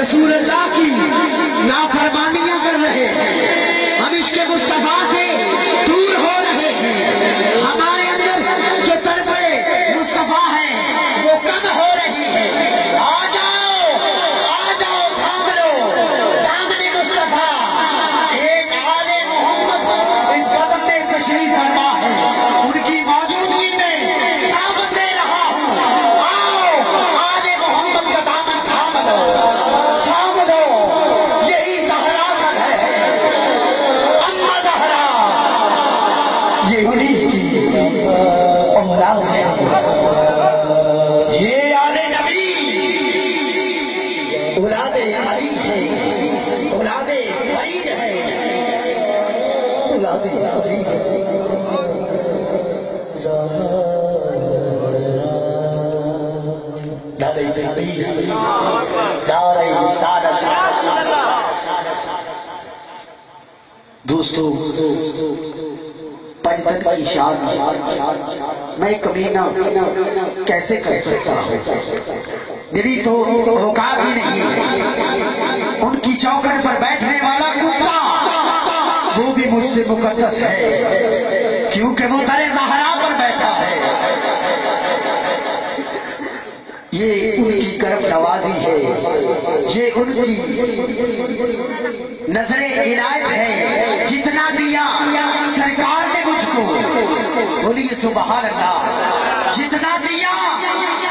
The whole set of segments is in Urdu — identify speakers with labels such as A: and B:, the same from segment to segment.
A: رسول اللہ کی نافرمانیاں کر رہے ہیں، ہم عشق مصطفیٰ سے دور ہو رہے ہیں، ہمارے اندر جو طلب مصطفیٰ ہے وہ کم ہو رہی ہے۔ آ جاؤ تھام لو دامن مصطفیٰ، ایک آل محمد اس قدم میں تشریف فرما ہے، ان کی موجودگی میں دعوت دے رہا ہوں، آؤ آل محمد کا دامن تھام لو، یہی زہرا کا گھر ہے، اما زہرا یہ انہی کی اولاد ہے، یہ آل نبی اولاد علی ہے، اولاد فرید ہے، اولاد فرید ہے۔ نعرہ تکبیر، نعرہ رسالت۔ دوستو پنجتن کی شان میں کمینہ کیسے کر سکتا ہوں، میری تو اوقات ہی نہیں ہے، ان کی چوکٹ پر بیٹھنے والا کتا وہ بھی مجھ سے مقدس ہے، کیونکہ وہ در زہرا پر بیٹھا ہے، یہ ان کی کرم نوازی ہے، یہ ان کی نظر عنایت ہے، جتنا دیا سرکار نے مجھ کو، بولیے سبحان اللہ، جتنا دیا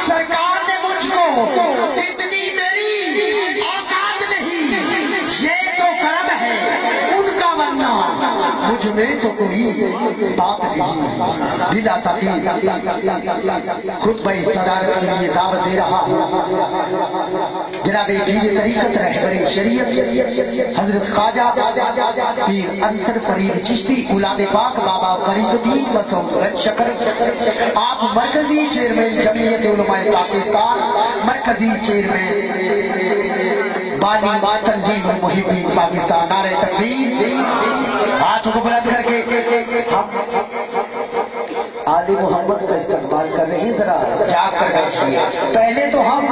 A: سرکار نے مجھ کو اتنی میری اوقات نہیں، یہ تو کرم ہے ان کا، ورنہ مجھ میں تو کوئی بات نہیں، بلا تقریر خطبہ صدارت کے لیے دعوت دے رہا جناب پیر طریقت رہبر شریعت حضرت خواجہ پیر انصر فرید چشتی اولاد پاک بابا فرید الدین مسعود شکر، آپ مرکزی چیئرمین جمعیت علماء پاکستان، مرکزی چیئرمین بانی تنظیم محبین پاکستان، نعرہ تکبیر، ہاتھوں کو بلند کر کے ہم آل محمد کا استقبال کر رہے ہیں، ذرا جاگ کر بیٹھیے۔ پہلے تو ہم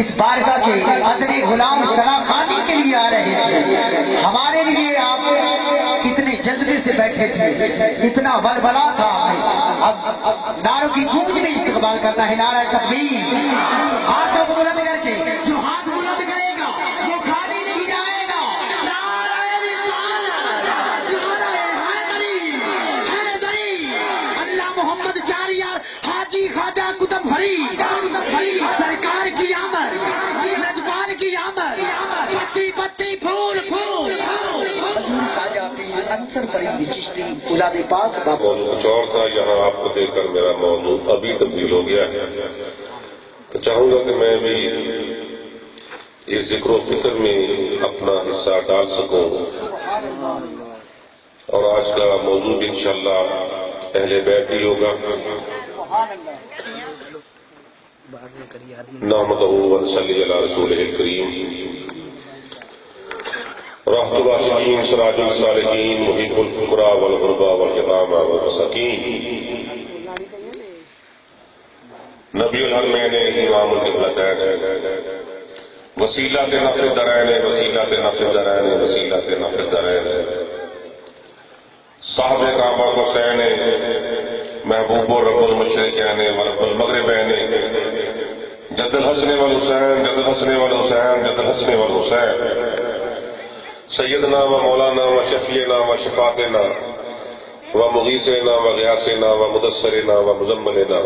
A: اس بارگاہ کے ادن غلام صلاح خانی کے لیے آ رہے تھے، ہمارے لیے آپ اتنے جذبے سے بیٹھے تھے، اتنا ولولہ تھا، اب نعروں کی گونج میں استقبال کرنا ہے، نعرہ تکبیر، ہاتھوں کو بلند کر کے، جو ہاتھ بلند کرے گا وہ خالی نہیں جائے گا، نعرہ رسالت، نعرہ حیدری، اللہ محمد چاریار حاجی خواجہ قطب فرید سرکار کی آمد، لجپال کی آمد، پتی پتی پھول پھول، خواجہ پیر انصر فرید چشتی اولاد پاک بابا۔
B: موضوع کچھ اور تھا، یہاں آپ کو دیکھ کر میرا موضوع ابھی تبدیل ہو گیا ہے، تو چاہوں گا کہ میں بھی اس ذکر و فکر میں اپنا حصہ ڈال سکوں، اور آج کا موضوع بھی انشاءاللہ اہل بیت ہی ہوگا۔ نحمدہ و نصلی علی رسولہ الکریم، راحت العاشقین سراج الصالحین محب الفقراء والغرباء والیتامى والمساکین، نبی الحرمین امام القبلتین، وسیلۃ نفع الدارین، وسیلۃ نفع الدارین، وسیلۃ نفع الدارین، صاحب کعبہ حسین، محبوب رب المشرقین ورب المغربین، جد الحسن والحسین، جد الحسن والحسین، جد الحسن والحسین، سیدنا و مولانا و شفیعنا و شفاعنا و مغیثنا و غیاثنا و مدثرنا و مزملنا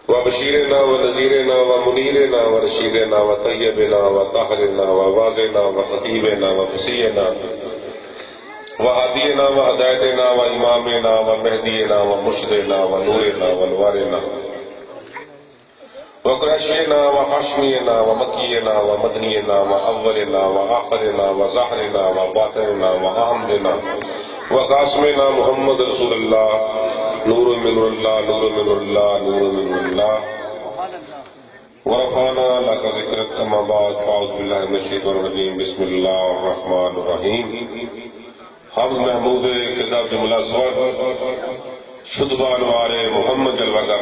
B: و بشیرنا و نذیرنا و منیرنا و رشیدنا و طیبنا و طاہرنا و واضحنا و خطیبنا و فصیحنا و ہادینا و ہدایتنا و امامنا و مہدینا و مرشدنا و نورنا و انوارنا و قریشینا و ہاشمینا و مکینا و مدنینا و اولنا و آخرنا و ظاہرنا و باطننا و احمدنا و قاسمنا محمد رسول اللہ، نور من اللہ، نور من اللہ، نور من اللہ، ورفعنا لك ذکرک۔ اما بعد، فاعوذ باللہ من الشیطان الرجیم، بسم اللہ الرحمن الرحیم۔ حمد محمود کتاب جملہ سور، شدہ انوار محمد جلوہ گر،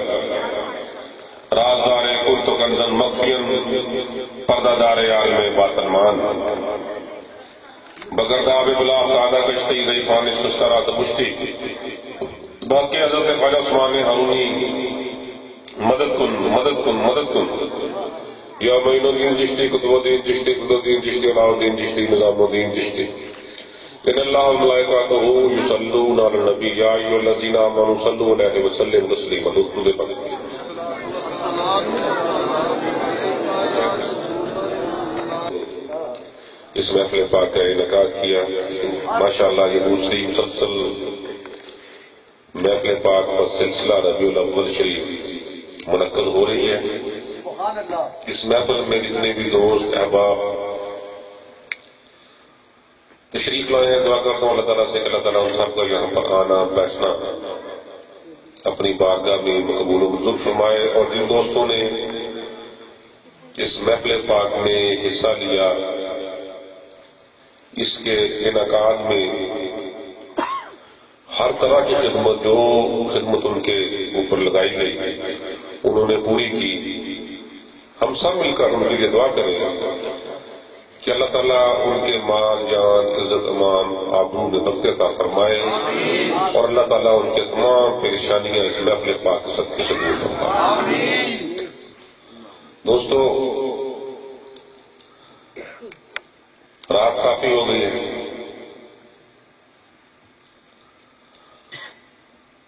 B: رازدار کن كنت كنزا مخفيا پردہ دار عالم باطن مان بگرداب بلاف تعدہ کشتی ضعیفان اس کسترات پشتی باقی حضرت خواجہ عثمان ہارونی مدد کن یا معین الدین چشتی قطب الدین چشتی فضل الدین چشتی علاء الدین چشتی نظام الدین چشتی ان اللہ وملائکتہ یصلون علی النبی یا ایھا الذین آمنوا صلوا علیہ وسلموا تسلیما. درود پاک. اس محفل پاک کا انعقاد کیا. ماشاءاللہ یہ دوسری مسلسل محفل پاک پر سلسلہ ربیع الاول شریف منعقد ہو رہی ہے. اس محفل میں جتنے بھی دوست احباب تشریف لائے ہیں دعا کرتا ہوں اللہ تعالیٰ سے کہ اللہ تعالیٰ ان سب کو یہاں پر آنا بیٹھنا اپنی بارگاہ میں مقبول و منظور فرمائے. اور جن دوستوں نے اس محفل پاک میں حصہ لیا اس کے انعقاد میں ہر طرح کی خدمت جو خدمت ان کے اوپر لگائی گئی انہوں نے پوری کی. ہم سب مل کر ان کے لیے دعا کریں کہ اللہ تعالیٰ ان کے مال جان عزت امان آبرو میں برکت عطا فرمائے اور اللہ تعالیٰ ان کے تمام پریشانیاں اس محفل پاک کے صدقے سے دور فرمائے. دوستو رات کافی ہو گئی ہے.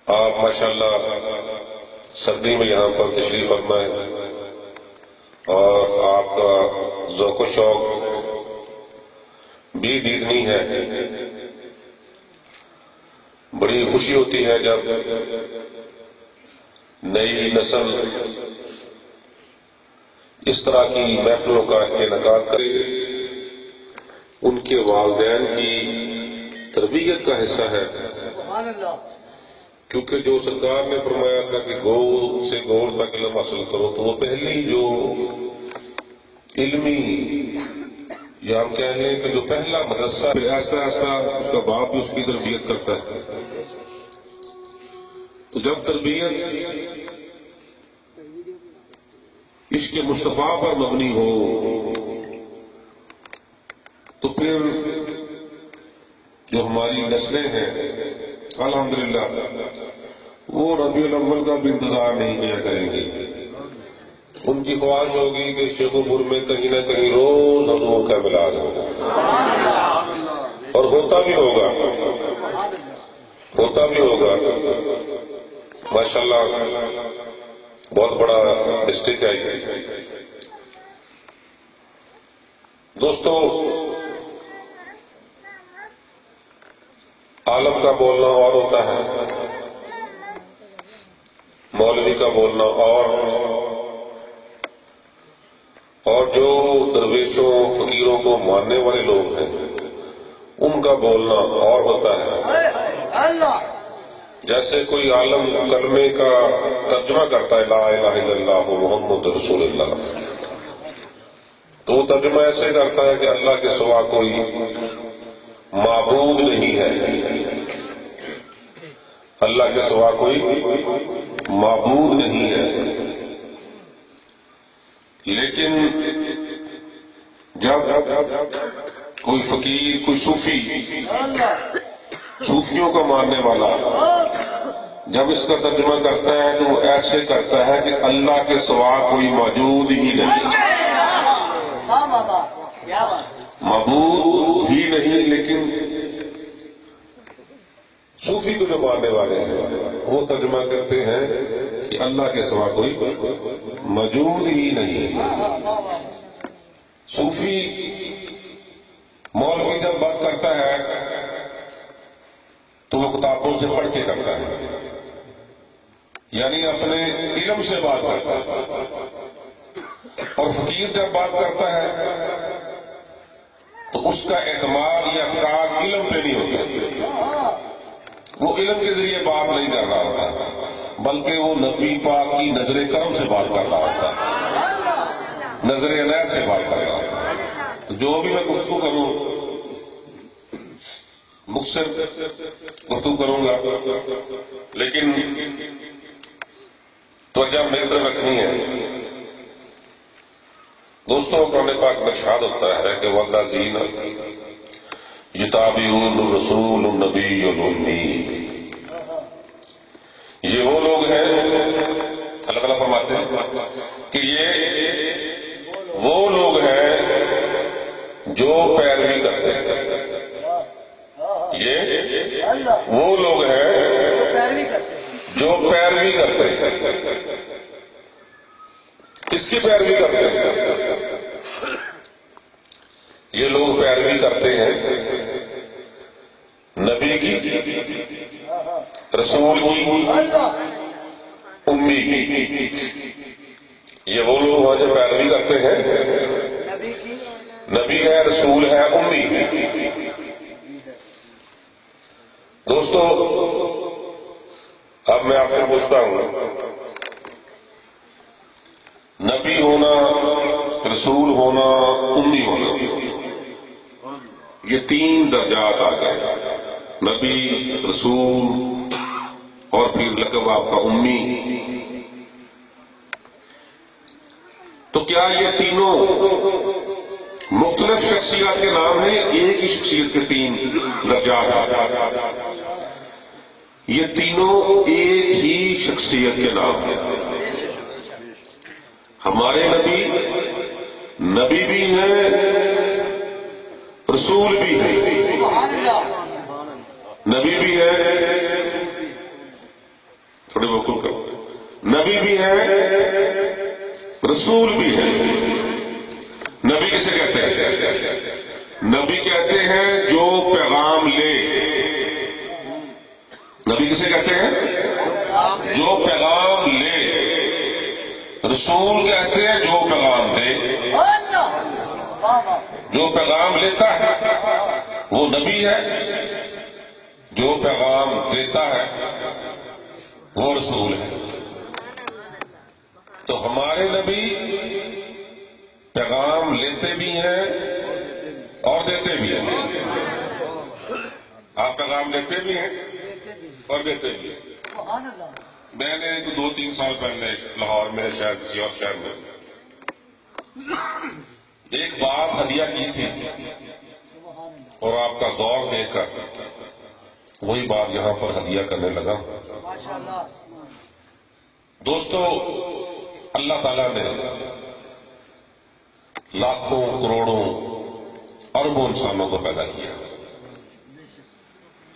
B: آپ ماشاءاللہ سردی میں یہاں پر تشریف فرما ہے اور آپ کا ذوق و شوق بھی دیدنی ہے. بڑی خوشی ہوتی ہے جب نئی نسل اس طرح کی محفلوں کا انعقاد کرے. ان کے والدین کی تربیت کا حصہ ہے کیونکہ جو سرکار نے فرمایا تھا کہ گول سے گول تک علم حاصل کرو تو وہ پہلی جو علمی یا ہم کہہ لیں کہ جو پہلا مدرسہ آہستہ آہستہ اس کا باپ بھی اس کی تربیت کرتا ہے. تو جب تربیت عشق مصطفیٰ پر مبنی ہو تو پھر جو ہماری نسلیں ہیں الحمدللہ وہ ربیع الاول کا بھی انتظار نہیں کیا کریں گے. ان کی خواہش ہوگی کہ شیخ پور میں کہیں نہ کہیں روز حضور کا ملاد ہوگا اور ہوتا بھی ہوگا. ماشاءاللہ بہت بڑا ڈسٹرکٹ ہے یہ. دوستو عالم کا بولنا اور ہوتا ہے مولوی کا بولنا اور جو درویشوں فقیروں کو ماننے والے لوگ ہیں ان کا بولنا اور ہوتا ہے. جیسے کوئی عالم کلمے کا ترجمہ کرتا ہے لا الہ الا اللہ محمد رسول اللہ تو وہ ترجمہ ایسے کرتا ہے کہ اللہ کے سوا کوئی معبود نہیں ہے. اللہ کے سوا کوئی معبود نہیں ہے. لیکن جب کوئی فقیر کوئی صوفی صوفیوں کا ماننے والا جب اس کا ترجمہ کرتا ہے تو وہ ایسے کرتا ہے کہ اللہ کے سوا کوئی موجود ہی نہیں معبود ہی نہیں. لیکن صوفی کو جو ماننے والے ہیں وہ ترجمہ کرتے ہیں کہ اللہ کے سوا کوئی موجود ہی نہیں. صوفی مولوی جب بات کرتا ہے تو وہ کتابوں سے پڑھ کے کرتا ہے یعنی اپنے علم سے بات کرتا ہے. اور فقیر جب بات کرتا ہے تو اس کا اعتماد یا اعتقاد علم پہ نہیں ہوتا. وہ علم کے ذریعے بات نہیں کر رہا ہوتا بلکہ وہ نبی پاک کی نظر کرم سے بات کر رہا ہوتا نظر عنایت سے بات کر رہا ہوتا. جو بھی میں گفتگو کروں مختصر گفتگو کروں گا لیکن توجہ میری طرف رکھنی ہے. دوستوں قرآن پاک میں ارشاد ہوتا ہے کہ والذین یتابعون الرسول النبی الامی، یہ وہ لوگ ہیں، اللہ تعالیٰ فرماتے ہیں کہ یہ وہ لوگ ہیں جو پیروی کرتے ہیں، یہ وہ لوگ ہیں جو پیروی کرتے ہیں۔ کس کی پیروی کرتے ہیں؟ یہ لوگ پیروی کرتے ہیں نبی کی، رسول کی، امی کی۔ یہ وہ لوگ ہیں جو پیروی کرتے ہیں نبی ہے، رسول ہے، امی ہے۔ دوستو اب میں آپ سے پوچھتا ہوں، نبی ہونا، رسول ہونا، امی ہونا، یہ تین درجات آ گئے، نبی، رسول اور پھر لقب آپ کا امی۔ تو کیا یہ تینوں مختلف شخصیات کے نام ہیں، ایک ہی شخصیت کے تین درجات ہیں؟ یہ تینوں ایک ہی شخصیت کے نام ہیں۔ ہمارے نبی نبی بھی ہیں، رسول بھی ہیں، نبی بھی ہے، تھوڑے وقوع کرو، نبی بھی ہے، رسول بھی ہے۔ نبی کسے کہتے ہیں؟ نبی کہتے ہیں جو پیغام لے۔ نبی کسے کہتے ہیں؟ جو پیغام لے۔ رسول کہتے ہیں جو پیغام دے۔ جو پیغام لیتا ہے وہ نبی ہے، جو پیغام دیتا ہے وہ رسول ہے۔ تو ہمارے نبی پیغام لیتے بھی ہیں اور دیتے بھی ہیں۔ آپ پیغام لیتے بھی ہیں اور دیتے بھی ہیں۔ میں نے 2-3 سال پہلے لاہور میں، شاید کسی اور شہر میں، ایک بات ہدیہ کی تھی اور آپ کا ذوق دیکھ کر وہی بات یہاں پر ہدیہ کرنے لگا۔ دوستو اللہ تعالیٰ نے لاکھوں، کروڑوں، اربوں انسانوں کو پیدا کیا،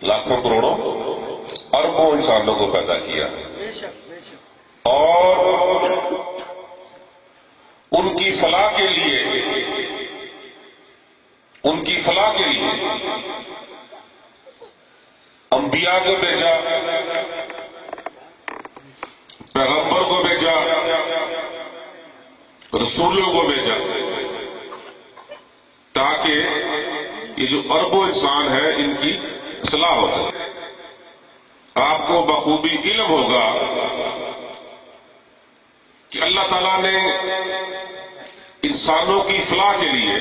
B: لاکھوں، کروڑوں، اربوں انسانوں کو پیدا کیا، اور ان کی فلاح کے لیے، ان کی فلاح کے لیے انبیاء کو بھیجا، پیغمبر کو بھیجا، رسولوں کو بھیجا، تاکہ یہ جو اربوں انسان ہیں ان کی اصلاح ہو سکے۔ آپ کو بخوبی علم ہوگا کہ اللہ تعالیٰ نے انسانوں کی فلاح کے لیے،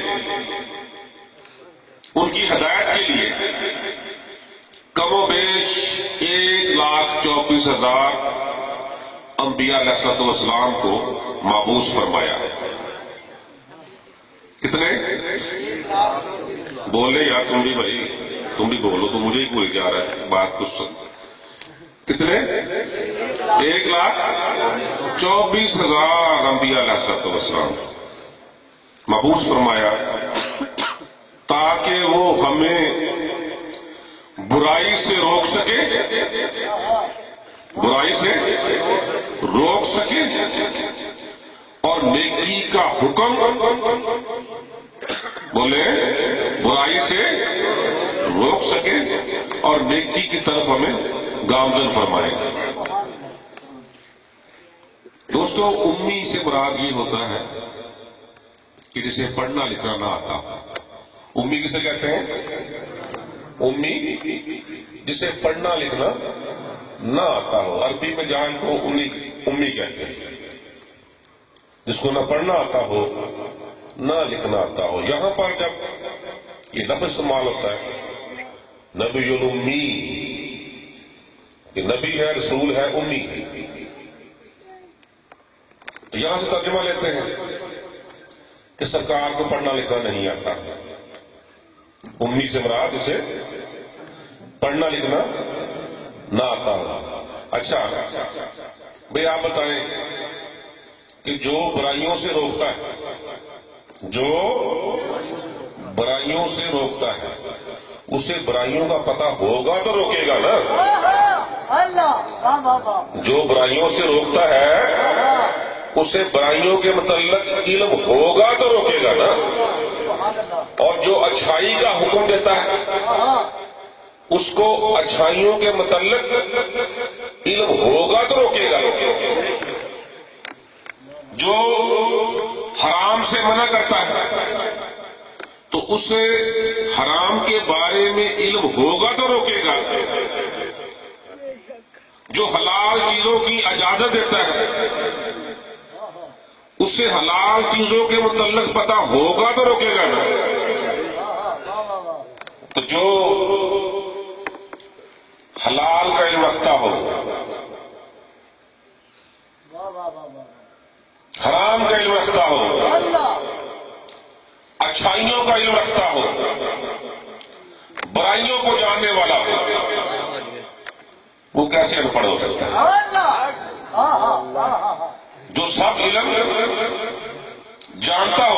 B: ان کی ہدایت کے لیے کم و بیش 1,24,000 انبیاء علیہ السلام کو مبعوث فرمایا۔ کتنے؟ بولے یار تم بھی بھائی، تم بھی بولو، تو مجھے ہی بھول کے آ رہا ہے بات کچھ سن۔ کتنے؟ 1,24,000 انبیاء علیہ السلام مبعوث فرمایا، تاکہ وہ ہمیں برائی سے روک سکے، برائی سے روک سکے اور نیکی کا حکم، بولے برائی سے روک سکے اور نیکی کی طرف ہمیں گامزن فرمائے۔ دوستو امی سے مراد یہ ہوتا ہے کہ جسے پڑھنا لکھنا نہ آتا۔ امی کسے کہتے ہیں؟ امی جسے پڑھنا لکھنا نہ آتا ہو۔ عربی میں جان کو امی کہتے ہیں، جس کو نہ پڑھنا آتا ہو نہ لکھنا آتا ہو۔ یہاں پر جب یہ لفظ استعمال ہوتا ہے نبی الامی، یہ نبی ہے، رسول ہے، امی ہے، تو یہاں سے ترجمہ لیتے ہیں کہ کہ سرکار کو پڑھنا لکھنا نہیں آتا. امی سے مراد اسے پڑھنا لکھنا نہ آتا ہو. اچھا بھئی آپ بتائیں کہ جو برائیوں سے روکتا ہے، جو برائیوں سے روکتا ہے، اسے برائیوں کا پتہ ہوگا تو روکے گا نا. جو برائیوں سے روکتا ہے اسے برائیوں کے متعلق علم ہوگا تو روکے گا نا. اور جو اچھائی کا حکم دیتا ہے اس کو اچھائیوں کے متعلق علم ہوگا تو روکے گا. جو حرام سے منع کرتا ہے تو اسے حرام کے بارے میں علم ہوگا تو روکے گا. جو حلال چیزوں کی اجازت دیتا ہے اسے حلال چیزوں کے متعلق پتہ ہوگا تو روکے گا نا. تو جو حلال کا علم رکھتا ہو، حرام کا علم رکھتا ہو، اچھائیوں کا علم رکھتا ہو، برائیوں کو جاننے والا ہو، وہ کیسے ان پڑھ ہو سکتا ہے؟ جو سب علم جانتا ہو.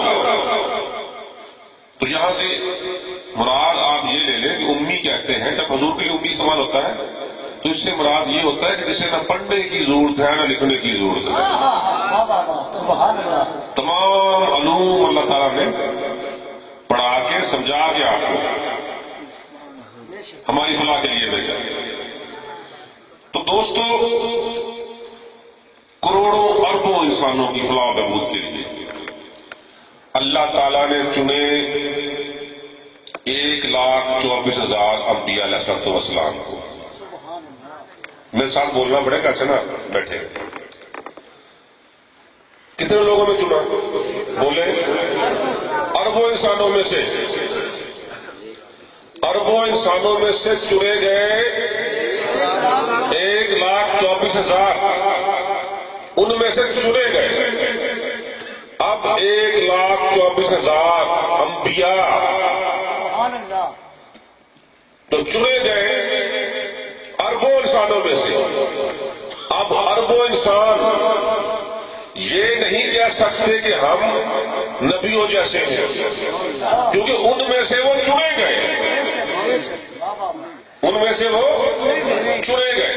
B: تو یہاں سے مراد آپ یہ لے لیں کہ امی کہتے ہیں، جب حضور کے لیے امی استعمال ہوتا ہے تو اس سے مراد یہ ہوتا ہے کہ جسے نہ پڑھنے کی ضرورت ہے نہ لکھنے کی ضرورت ہے. تمام علوم اللہ تعالیٰ نے پڑھا کے سمجھا کے آپ کو ہماری فلاح کے لیے بھیجا. تو دوستو، کروڑوں اربوں انسانوں کی فلاح و بہبود کے لیے اللہ تعالیٰ نے چنے 1,24,000 انبیاء علیہ السلام کو. میرے ساتھ بولنا پڑے گا، نا بیٹھے. کتنے لوگوں میں چنا؟ بولے. اربوں انسانوں میں سے، اربوں انسانوں میں سے چنے گئے 1,24,000. ان میں سے چنے گئے اب 1,24,000 انبیاء. تو چنے گئے اربوں انسانوں میں سے. اب اربوں انسان یہ نہیں کہہ سکتے کہ ہم نبیوں جیسے ہیں، کیونکہ ان میں سے وہ چنے گئے، ان میں سے وہ چنے گئے.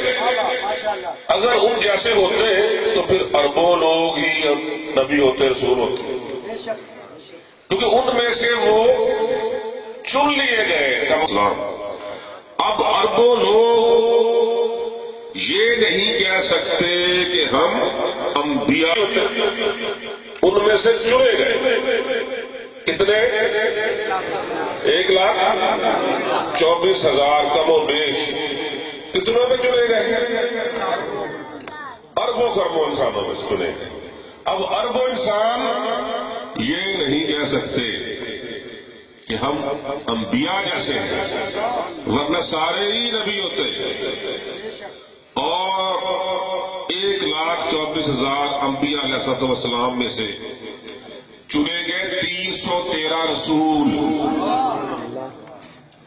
B: اگر ان جیسے ہوتے تو پھر اربوں لوگ ہی نبی ہوتے، رسول ہوتے، کیونکہ ان میں سے وہ چن لیے گئے. اب اربوں لوگ یہ نہیں کہہ سکتے کہ ہم انبیاء ہوتے، ان میں سے چنے گئے. کتنے؟ 1,24,000 کم و بیش. کتنوں میں چنے گئے؟ اربوں خربوں انسانوں میں چنے گئے. اب اربوں انسان یہ نہیں کہہ سکتے کہ ہم انبیاء جیسے ہیں، ورنہ سارے ہی نبی ہوتے. اور 1,24,000 انبیاء علیہ السلام میں سے چنے گئے 313 رسول.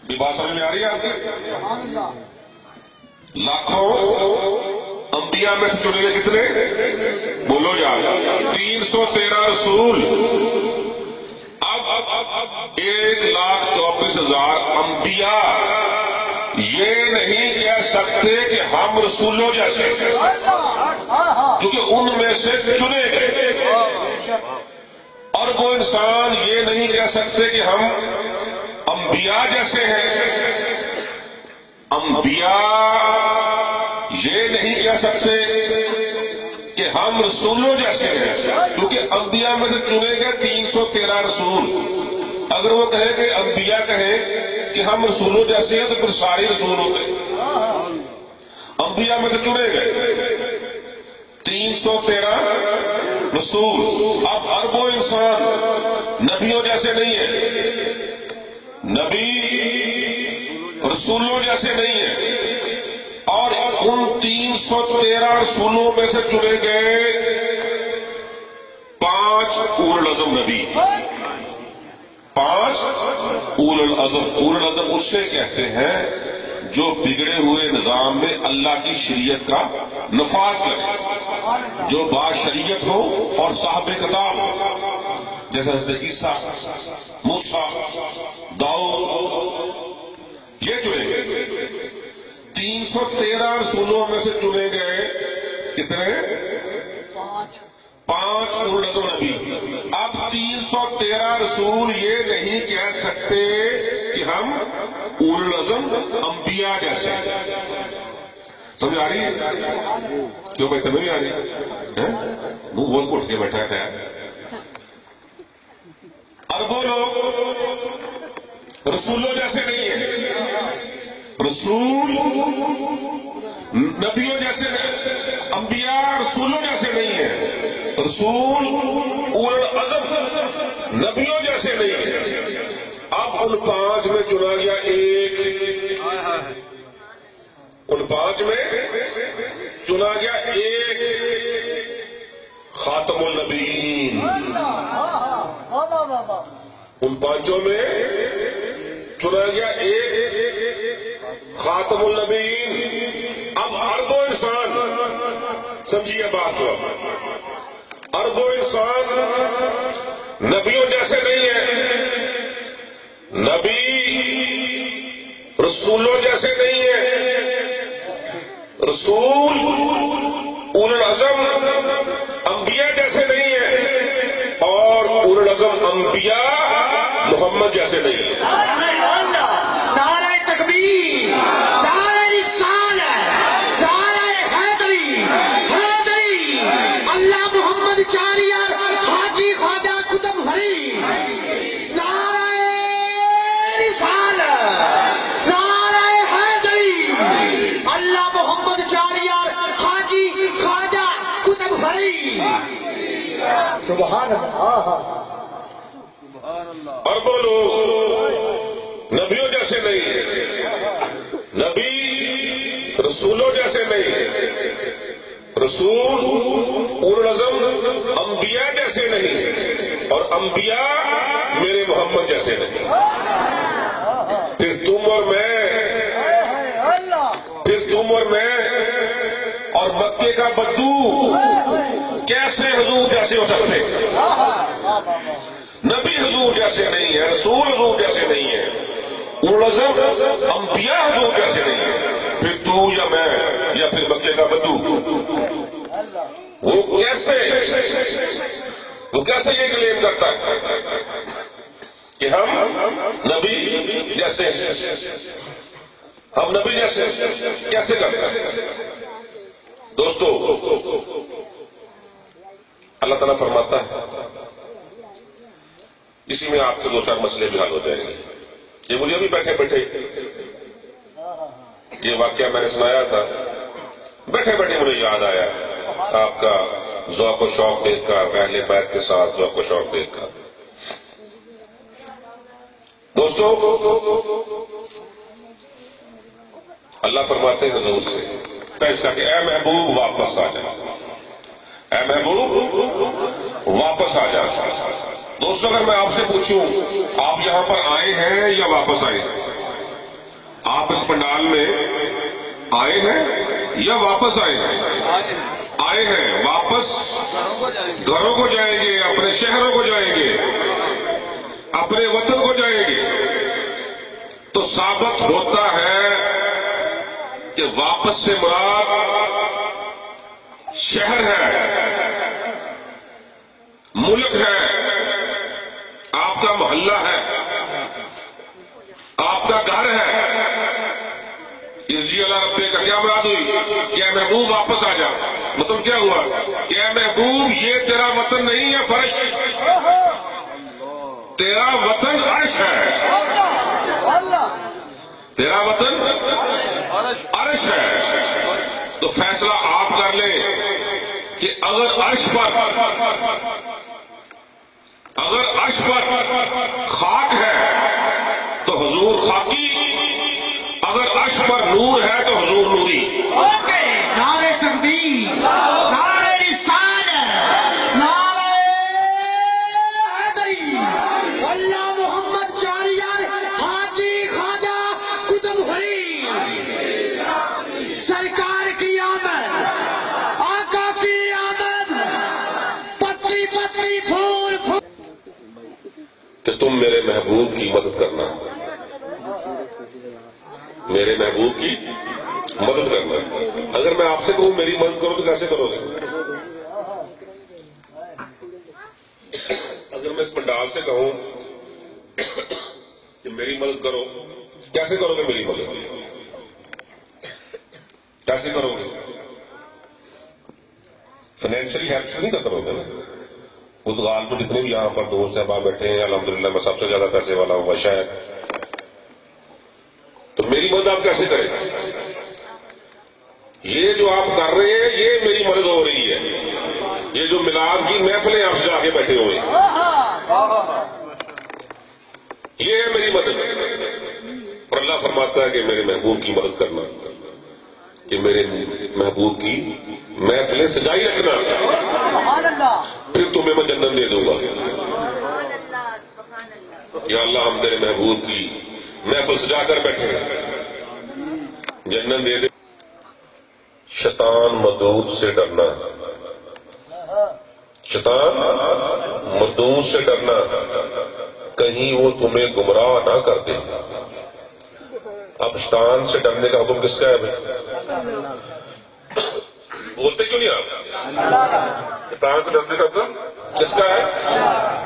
B: یہ بات سمجھ میں آ رہی ہے آپ کے؟ لاکھوں انبیاء میں سے چنے گئے کتنے؟ بولو یار. 313 رسول. اب 1,24,000 انبیاء یہ نہیں کہہ سکتے کہ ہم رسولوں جیسے، کیونکہ ان میں سے چنے گئے. اور وہ انسان یہ نہیں کہہ سکتے کہ ہم انبیاء جیسے ہیں. انبیاء یہ نہیں کہہ سکتے کہ ہم رسولوں جیسے ہیں، کیونکہ انبیاء میں سے چنے گئے 313 رسول. اگر وہ کہیں کہ انبیاء کہیں کہ ہم رسولوں جیسے ہیں تو پھر سارے رسول ہوتے. انبیاء میں سے چنے گئے 313 رسول. اب اربوں انسان نبیوں جیسے نہیں ہیں، نبی رسولوں جیسے نہیں ہیں. اور ان 313 رسولوں میں سے چنے گئے 5 اولو العزم نبی، 5 اولو العزم۔ اولو العزم اس سے کہتے ہیں جو بگڑے ہوئے نظام میں اللہ کی شریعت کا نفاذ کرے، جو با شریعت ہو اور صاحب کتاب ہو، جیسے حضرت عیسیٰ، موسیٰ، داؤد، یہ چنے گئے۔ 313 رسولوں میں سے چنے گئے کتنے؟ 5 اولو العزم نبی۔ اب 313 رسول یہ نہیں کہہ سکتے کہ ہم اولو العزم انبیاء جیسے ہیں۔ سمجھ آ رہی ہے؟ کیوں بھائی تمہیں بھی آ رہی ہے؟ وہ بول کو اٹھ کے بیٹھا ہے۔ اربوں لوگ رسولوں جیسے نہیں ہیں، رسول نبیوں جیسے نہیں، انبیاء رسولوں جیسے نہیں ہیں، رسول اولو العزم نبیوں جیسے نہیں ہیں۔ اب ان 5 میں چنا گیا ایک، ان 5 میں چنا گیا ایک، خاتم النبیین۔ ان 5 میں چنا گیا ایک، خاتم النبیین۔ اب ارب و انسان سمجھیے بات کو، ارب و انسان نبیوں جیسے نہیں ہے، نبی رسولوں جیسے نہیں ہے، رسول اولو العزم انبیاء جیسے نہیں ہے، اور اولو العزم انبیاء محمد جیسے نہیں ہے۔
A: نعرہ تکبیر، نعرہ رسالت، نعرہ حیدری، حیدری، اللہ محمد چاریار حاجی خواجہ قطب ہری، نعرہ رسالت، نعرہ حیدری، اللہ محمد چاریار حاجی خواجہ قطب ہری۔ سبحان اللہ۔
B: اور بولو نبیوں جیسے نہیں ہے، نبی رسولوں جیسے نہیں ہے، رسول اولو العزم انبیاء جیسے نہیں ہے، اور انبیاء میرے محمد جیسے نہیں۔ پھر تم اور میں اور مکے کا بدو کیسے حضور جیسے ہو سکتے؟ نبی حضور جیسے نہیں ہے، رسول حضور جیسے نہیں ہے، اولو العزم انبیاء حضور جیسے نہیں ہے، پھر تو یا میں یا پھر مکے کا بدو وہ کیسے یہ کلیم کرتا ہے کہ ہم نبی جیسے، ہم نبی جیسے کیسے کرتے ہیں؟ دوستو اللہ تعالیٰ فرماتا ہے اسی میں آپ کے 2-4 مسئلے بھی حل ہو جائیں گے۔ یہ مجھے بھی بیٹھے بیٹھے یہ واقعہ میں نے سنایا تھا، بیٹھے بیٹھے مجھے یاد آیا آپ کا ذوق و شوق دیکھ کر، اہل بیت کے ساتھ ذوق و شوق دیکھ کر۔ دوستو اللہ فرماتے ہیں حضور سے پیش کر کے، اے محبوب واپس آ جا، اے محبوب واپس آ جا۔ دوستو اگر میں آپ سے پوچھوں آپ یہاں پر آئے ہیں یا واپس آئے ہیں؟ آپ اس پنڈال میں آئے ہیں یا واپس آئے ہیں؟ آئے ہیں، واپس گھروں کو جائیں گے، اپنے شہروں کو جائیں گے، اپنے وطن کو جائیں گے۔ تو ثابت ہوتا ہے کہ واپس سے مراد شہر ہے، ملک ہے، آپ کا محلہ ہے، آپ کا گھر ہے۔ ارجی اللہ ربے کا کیا مراد ہوئی؟ کہ اے محبوب واپس آ جا، مطلب کیا ہوا کہ اے محبوب یہ تیرا وطن نہیں ہے فرش، تیرا وطن عرش ہے، تیرا وطن عرش ہے۔ تو فیصلہ آپ کر لیں کہ اگر عرش پر خاک ہے تو حضور خاکی، اگر عرش پر نور ہے تو حضور نوری۔
A: نعرہ تکبیر، نعرہ رسالت، نعرہ
B: تم میرے محبوب کی مدد کرنا، میرے محبوب کی مدد کرنا۔ اگر میں آپ سے کہوں میری مدد کرو تو کیسے کرو گے؟ اگر میں اس پنڈال سے کہوں کہ میری مدد کرو، کیسے کرو گے میری مدد؟ کیسے کرو گے؟ فائنینشلی ہیلپ سے نہیں کرو گے نا۔ پرتگال میں جتنے بھی یہاں پر دوست ہیں باہر بیٹھے ہیں، الحمدللہ میں سب سے زیادہ پیسے والا ہوں شاید، تو میری مدد آپ کیسے کریں؟ یہ جو آپ کر رہے ہیں یہ میری مدد ہو رہی ہے، یہ جو میلاد کی محفلیں آپ سے جا کے بیٹھے ہوئے ہیں یہ ہے میری مدد۔ اور اللہ فرماتا ہے کہ میرے محبوب کی مدد کرنا، کہ میرے محبوب کی محفلیں سجائی رکھنا، پھر تمہیں میں جنت دے دوں گا۔ یا اللہ ہم تیرے محبوب کی محفل سجا کر بیٹھے ہیں، جنت دے دے۔ شیطان مردود سے ڈرنا، شیطان مردود سے ڈرنا، کہیں وہ تمہیں گمراہ نہ کر دے۔ اب شیطان سے ڈرنے کا حکم کس کا ہے بھائی؟ بولتے کیوں نہیں آپ؟ شیطان سے ڈرنے کا حکم کس کا ہے؟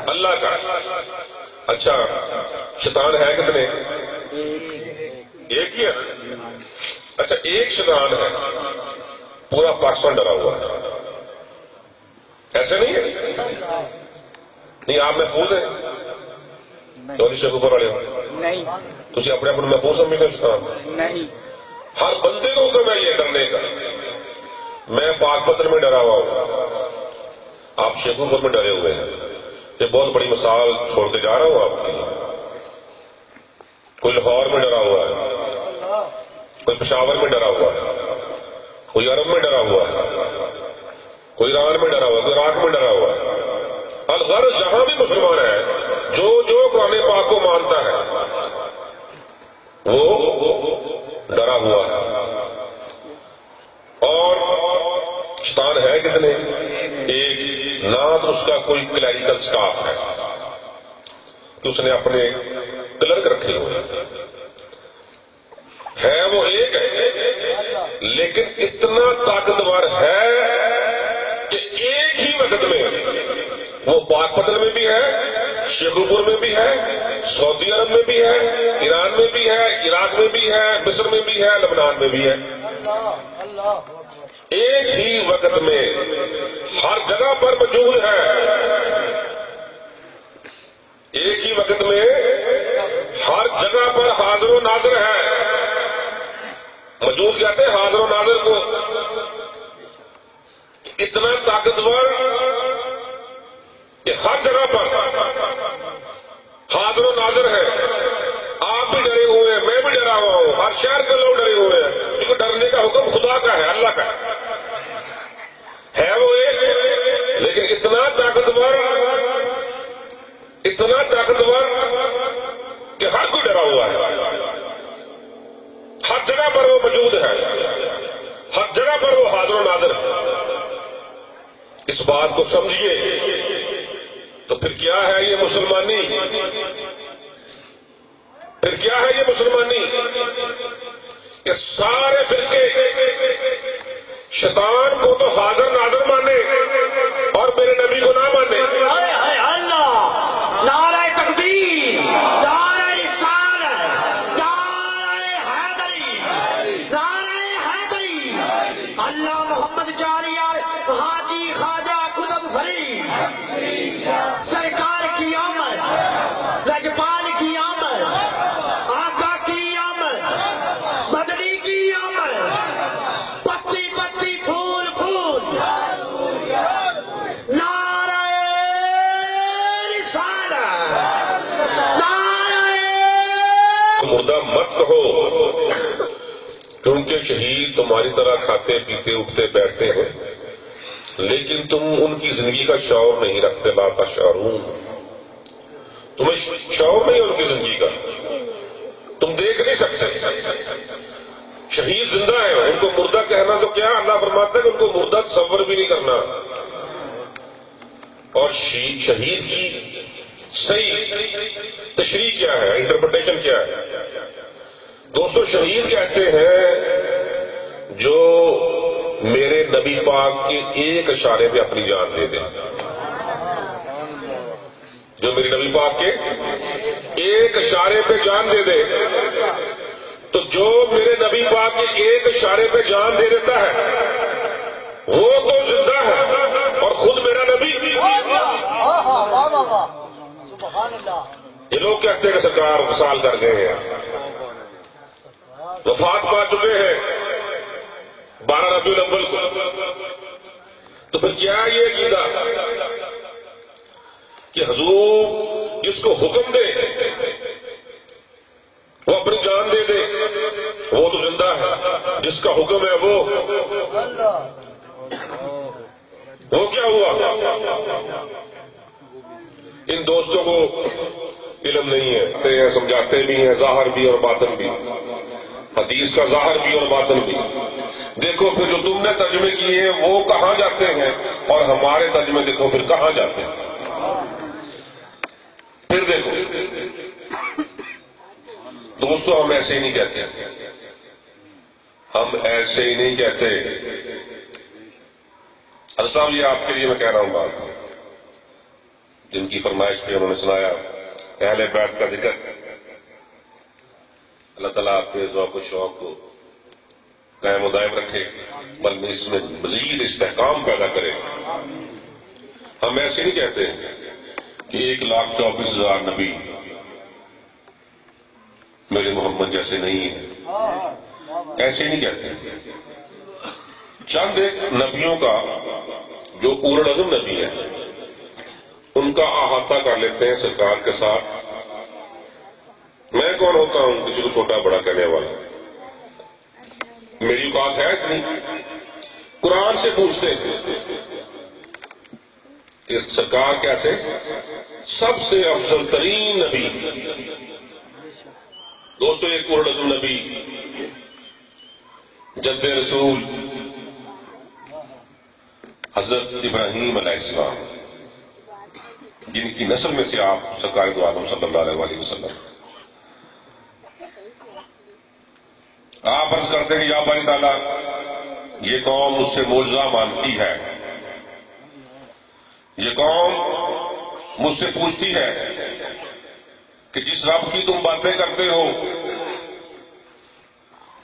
B: اللہ کا۔ اچھا شیطان ہے کتنے؟ ایک ہی ہے۔ اچھا ایک شیطان ہے، پورا پاکستان ڈرا ہوا ہے، ایسے نہیں ہے؟ نہیں آپ محفوظ ہیں؟ شکوفر والے
C: نہیں
B: تجھے اپنے اپنے محفوظ سمجھتے ہو شیطان؟
C: نہیں،
B: ہر بندے کو حکم ہے یہ ڈرنے کا۔ میں پاک پتر میں ڈرا ہوا ہوں، آپ شیخوپور میں ڈرے ہوئے ہیں۔ یہ بہت بڑی مثال چھوڑ کے جا رہا ہوں آپ کی۔ کوئی لاہور میں ڈرا ہوا ہے، کوئی پشاور میں ڈرا ہوا ہے، کوئی عرب میں ڈرا ہوا ہے، کوئی ایران میں ڈرا ہوا ہے، کوئی عراق میں ڈرا ہوا ہے۔ الغرض جہاں بھی مسلمان ہے جو قرآن پاک کو مانتا ہے وہ ڈرا ہوا ہے۔ اور شیطان ہے کتنے؟ ایک، نہ تو اس کا کوئی کلیریکل سٹاف ہے کہ اس نے اپنے کلرک رکھے ہوئے ہے، وہ ایک ہے لیکن اتنا طاقتور ہے کہ ایک ہی وقت میں وہ پاک پتن میں بھی ہے، شیخوپور میں بھی ہے، سعودی عرب میں بھی ہے، ایران میں بھی ہے، عراق میں بھی ہے، مصر میں بھی ہے، لبنان میں بھی ہے۔ ایک ہی وقت میں ہر جگہ پر موجود ہے، ایک ہی وقت میں ہر جگہ پر حاضر و ناظر ہے۔ موجود کہتے ہیں حاضر و ناظر کو، اتنا طاقتور کہ ہر جگہ پر حاضر و ناظر ہے۔ آپ بھی ڈرے ہوئے ہیں، میں بھی ڈرا ہوا ہوں، ہر شہر کے لوگ ڈرے ہوئے ہیں، کیونکہ ڈرنے کا حکم خدا کا ہے، اللہ کا ہے وہ ایک، لیکن اتنا طاقتور کہ ہر کوئی ڈرا ہوا ہے، ہر جگہ پر وہ موجود ہے، ہر جگہ پر وہ حاضر و ناظر ہے۔ اس بات کو سمجھیے تو پھر کیا ہے یہ مسلمانی؟ پھر کیا ہے یہ مسلمانی کہ سارے فرقے شیطان کو تو حاضر ناظر مانے اور میرے نبی کو نہ مانے۔
A: اللہ، نعرہ تکبیر، نعرہ رسالت، نعرہ حیدری، نعرہ حیدری، اللہ محمد جاریار حاجی خواجہ قطب فرید سرکار کی آمد، لجپال کی آمد، آقا کی آمد، مدنی کی آمد، پتی پتی پھول پھول، نعرہ رسالت، نعرہ
B: مردہ مت کہو، کیونکہ شہید تمہاری طرح کھاتے پیتے اٹھتے بیٹھتے ہیں، لیکن تم ان کی زندگی کا شعور نہیں رکھتے۔ لا تشعرون، تمہیں شعور نہیں ہے ان کی زندگی کا، تم دیکھ نہیں سکتے۔ شہید زندہ ہے، ان کو مردہ کہنا تو کیا، اللہ فرماتا ہے کہ ان کو مردہ تصور بھی نہیں کرنا۔ اور شہید کی صحیح تشریح کیا ہے، انٹرپریٹیشن کیا ہے؟ دوستو شہید کہتے ہیں جو میرے نبی پاک کے ایک اشارے پہ اپنی جان دے دے، جو میرے نبی پاک کے ایک اشارے پہ جان دے دے، تو جو میرے نبی پاک کے ایک اشارے پہ جان دے دیتا ہے وہ تو زندہ ہے اور خود میرا نبی۔ یہ لوگ کہتے ہیں کہ سرکار وصال کر گئے ہیں، وفات پا چکے ہیں 12 ربیع الاول کو، تو پھر کیا یہ عقیدہ کہ حضور جس کو حکم دے وہ اپنی جان دے دے، وہ تو زندہ ہے، جس کا حکم ہے وہ کیا ہوا؟ ان دوستوں کو علم نہیں ہے، سمجھاتے بھی ہیں ظاہر بھی اور باطن بھی، حدیث کا ظاہر بھی اور باطن بھی۔ دیکھو پھر جو تم نے ترجمے کیے ہیں وہ کہاں جاتے ہیں اور ہمارے ترجمے دیکھو پھر کہاں جاتے ہیں۔ پھر دیکھو دوستو ہم ایسے ہی نہیں کہتے، ہم ایسے ہی نہیں کہتے۔ حضرت صاحب یہ آپ کے لیے میں کہہ رہا ہوں بات جن کی فرمائش پہ انہوں نے سنایا، اہل بیت کا ذکر، اللہ تعالیٰ آپ کے ذوق و شوق کو قائم و دائم رکھے، بلکہ اس میں مزید استحکام پیدا کرے۔ ہم ایسے نہیں کہتے کہ 1,24,000 نبی میرے محمد جیسے نہیں ہیں، ایسے نہیں کہتے۔ چند ایک نبیوں کا جو اولو العزم نبی ہے ان کا احاطہ کر لیتے ہیں سرکار کے ساتھ۔ میں کون ہوتا ہوں کسی کو چھوٹا بڑا کہنے والا؟ میری اوقات ہے اتنی؟ قرآن سے پوچھتے ہیں کہ سرکار کیسے سب سے افضل ترین نبی، دوستو ایک اولو العزم نبی جد رسول حضرت ابراہیم علیہ السلام، جن کی نسل میں سے آپ سرکار دو عالم صلی اللہ علیہ وسلم، آپ عرض کرتے ہیں یا باری تعالیٰ یہ قوم مجھ سے معجزہ مانتی ہے، یہ قوم مجھ سے پوچھتی ہے کہ جس رب کی تم باتیں کرتے ہو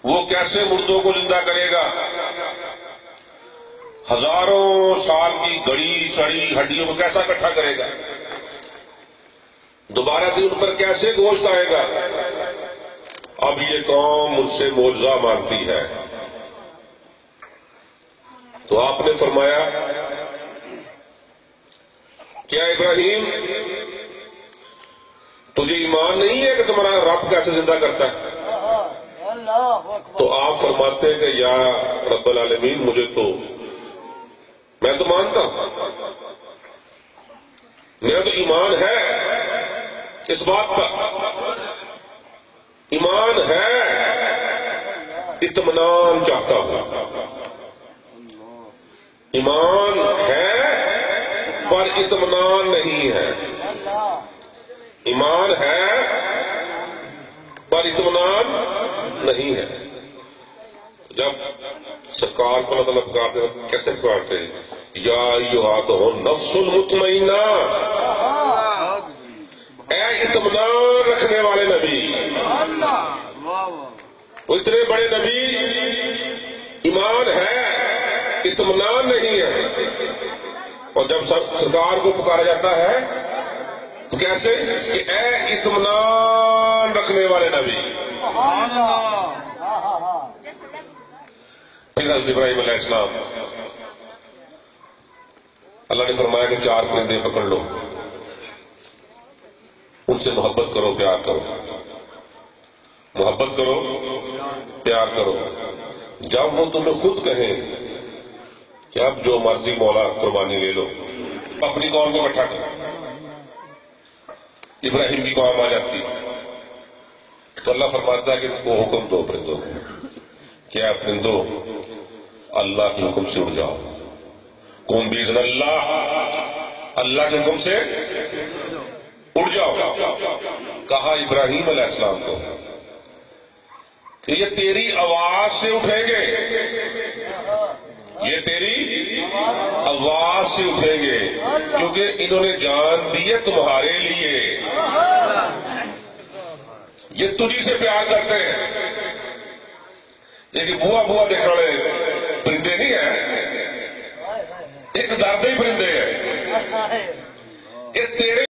B: وہ کیسے مردوں کو زندہ کرے گا، ہزاروں سال کی گڑی سڑی ہڈیوں کو کیسا اکٹھا کرے گا، دوبارہ سے ان پر کیسے گوشت آئے گا؟ اب یہ قوم مجھ سے معجزہ مانگتی ہے۔ تو آپ نے فرمایا کیا ابراہیم تجھے ایمان نہیں ہے کہ تمہارا رب کیسے زندہ کرتا ہے؟ تو آپ فرماتے ہیں کہ یا رب العالمین میں تو مانتا ہوں، میرا تو ایمان ہے اس بات پر، ایمان ہے، اطمینان چاہتا ہوں، ایمان ہے پر اطمینان نہیں ہے، ایمان ہے پر اطمینان نہیں ہے۔ جب سرکار کو اللہ تعالیٰ پکارتے ہیں کیسے پکارتے ہیں؟ یا ایھا النفس المطمئنہ، اے اطمینان رکھنے والے نبی، وہ اتنے بڑے نبی، ایمان ہے اطمینان نہیں ہے، اور جب سرکار کو پکارا جاتا ہے تو کیسے کہ اے اطمینان رکھنے والے نبی۔ پھر حضرت ابراہیم علیہ السلام، اللہ نے فرمایا کہ 4 پرندے پکڑ لو، ان سے محبت کرو، پیار کرو، محبت کرو، پیار کرو، جب وہ تمہیں خود کہیں کہ اب جو مرضی مولا قربانی لے لو، اپنی قوم کو اکٹھا کرو، ابراہیم کی قوم آ جاتی تو اللہ فرماتا ہے کہ ان کو حکم دو پرندوں کو، کیا پرندوں اللہ کے حکم سے اڑ جاؤ، قوم باذن اللہ، اللہ کے حکم سے اڑ جاؤ. کہا ابراہیم علیہ السلام کو کہ یہ تیری آواز سے اٹھیں گے، یہ تیری آواز سے اٹھیں گے، کیونکہ انہوں نے جان دی ہے تمہارے لیے، یہ تجھی سے پیار کرتے ہیں. یہ کہ بوا بوا دیکھ رہے پرندے نہیں ہیں، ایک دردے ہی پرندے ہیں، یہ تیرے